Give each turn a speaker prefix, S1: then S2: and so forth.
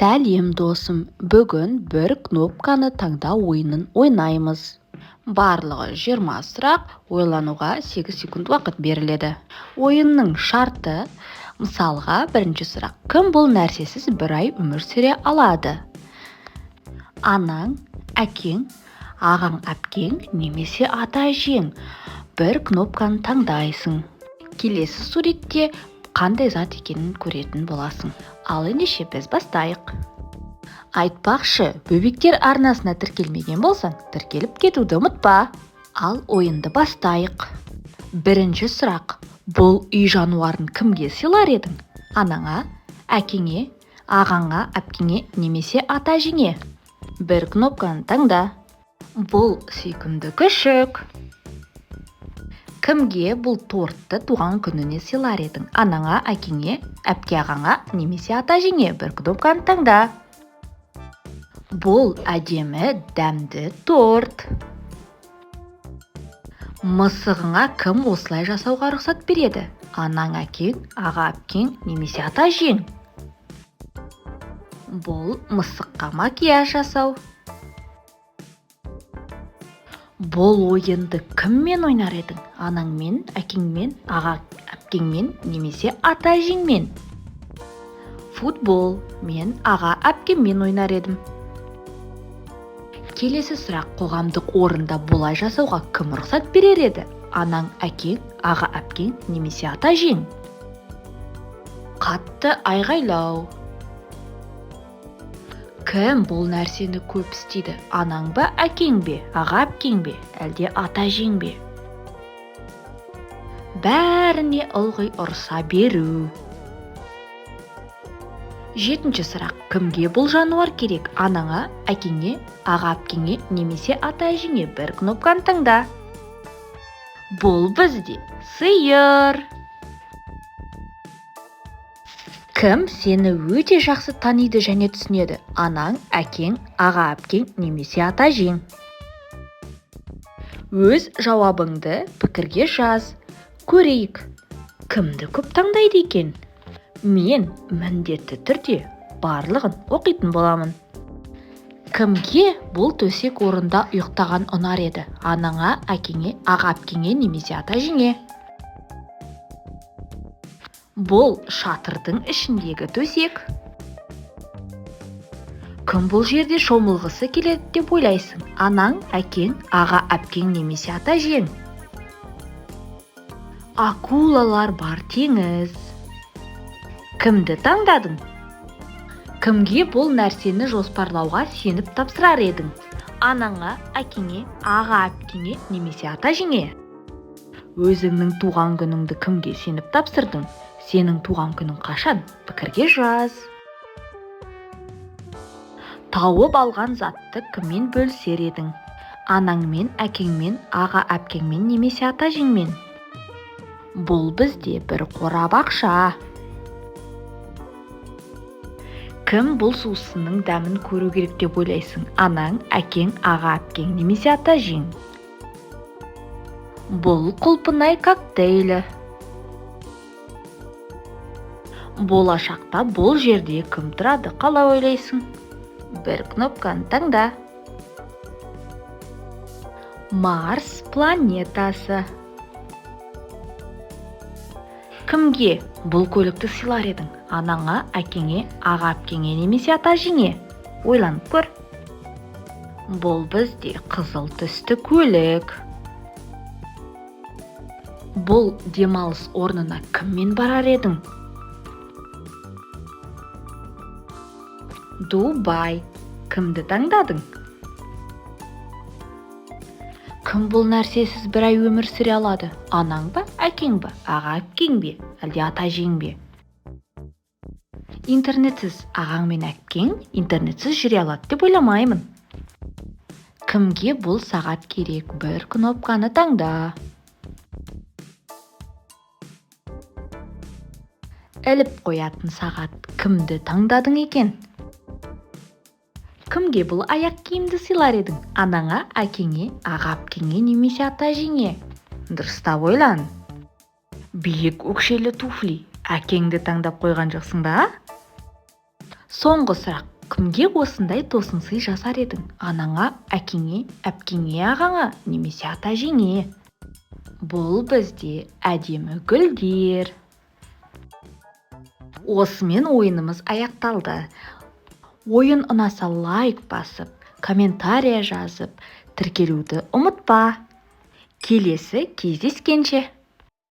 S1: Сәлем досым, бүгін бір кнопканы таңда ойынын ойнаймыз. Барлығы 20 сұрақ, ойлануға 8 секунд уақыт беріледі. Ойынның шарты, мысалға бірінші сұрақ: кім бұл нәрсесіз бір ай өмір сүре алады? Анаң, әкең, ағаң, әпкең немесе ата-әжең. Бір кнопканы таңдайсың. Келесі суретте қандай зат екенін көретін боласың. Ал ендеше біз бастайық. Айтпақшы, бөбектер арнасына тіркелмеген болсаң, тіркеліп кетуді ұмытпа. Ал ойынды бастайық. Бірінші сұрақ: бұл үй жануарын кімге сыйлар едің? Анаңа, әкеңе, ағаңа, әпкеңе немесе ата-әжеңе? Бір кнопканы таңда. Бұл сүйкімді күшік. Кімге бұл тортты туған күніне сыйлар едің? Анаңа, әкеңе, әпке ағаңа немесе ата-әжеңе? Бір кнопканы таңда. Бұл әдемі дәмді торт. Мысығыңа кім осылай жасауға рұқсат береді? Анаң, әкең, аға, әпкең немесе ата-әжең? Бұл мысыққа макияж жасау. Бұл ойынды кіммен ойнар едің? Анаңмен, әкеңмен, аға, әпкеңмен немесе ата-әжеңмен? Футбол. Мен аға, әпкеммен ойнар едім. Келесі сұрақ: қоғамдық орында бұлай жасауға кім рұқсат берер еді? Анаң, әкең, аға, әпкең немесе ата-әжең? Қатты айғайлау. Кім бұл нәрсені көп істейді? Анаң ба, әкең бе, аға, әпкең бе, әлде ата-әжең бе? Бәріне ылғи ұрса беру. Жетінші сұрақ: кімге бұл жануар керек? Анаңа, әкеңе, аға, әпкеңе немесе ата-әжеңе? Бір кнопканы таңда. Бұл бізде сиыр. Кім сені өте жақсы таниды және түсінеді? Анаң, әкең, аға, әпкең немесе ата-әжең? Өз жауабыңды пікірге жаз. Көрейік, кімді көп таңдайды екен? Мен міндетті түрде барлығын оқитын боламын. Кімге бұл төсек орында ұйықтаған ұнар еді? Анаңа, әкеңе, аға, әпкеңе немесе ата-әжеңе? Бұл шатырдың ішіндегі төсек. Кім бұл жерде шомылғысы келеді деп ойлайсың? Анаң, әкең, аға, әпкең немесе ата-әжең? Акулалар бар теңіз. Кімді таңдадың? Кімге бұл нәрсені жоспарлауға сеніп тапсырар едің? Анаңа, әкеңе, аға, әпкеңе немесе ата-әжеңе? Өзіңнің туған күніңді кімге сеніп тапсырдың? Сенің туған күнің қашан? Пікірге жаз. Тауып алған затты кіммен бөлісер едің? Анаңмен, әкеңмен, аға, әпкеңмен немесе ата-әжеңмен? Бұл бізде бір қорап ақша. Кім бұл сусынның дәмін көру керек деп ойлайсың? Анаң, әкең, аға, әпкең немесе ата-әжең? Бұл құлпынай коктейлі. Болашақта бұл жерде кім тұрады? Қалай ойлайсың? Бір кнопканы таңда. Марс планетасы. Кімге бұл көлікті сыйлар едің? Анаңа, әкеңе, аға, әпкеңе немесе ата-әжеңе? Ойланып көр. Бұл бізде қызыл түсті көлік. Бұл демалыс орнына кіммен барар едің? Дубай. Кімді таңдадың? Кім бұл нәрсесіз бір ай өмір сүре алады? Анаң ба, әкең ба, аға, әпкең бе, әлде ата-әжең бе? Интернетсіз ағаң мен әпкең интернетсіз жүре алады деп ойламаймын. Кімге бұл сағат керек? Бір кнопканы таңда. Іліп қоятын сағат кімді таңдадың екен? Кімге бұл аяқ киімді сыйлар едің? Анаңа, әкеңе, аға, әпкеңе немесе ата-әжеңе? Дұрыстап ойлан. Биік өкшелі туфли. Әкеңді таңдап қойған жоқсың ба? Соңғы сұрақ. Кімге осындай тосын сый жасар едің? Анаңа, әкеңе, әпкеңе, ағаңа, немесе ата-әжеңе? Бұл бізде әдемі гүлдер. Осымен ойынымыз аяқталды. Ойын ұнаса лайк басып, комментария жазып, тіркелуді ұмытпа. Келесі кездескенше.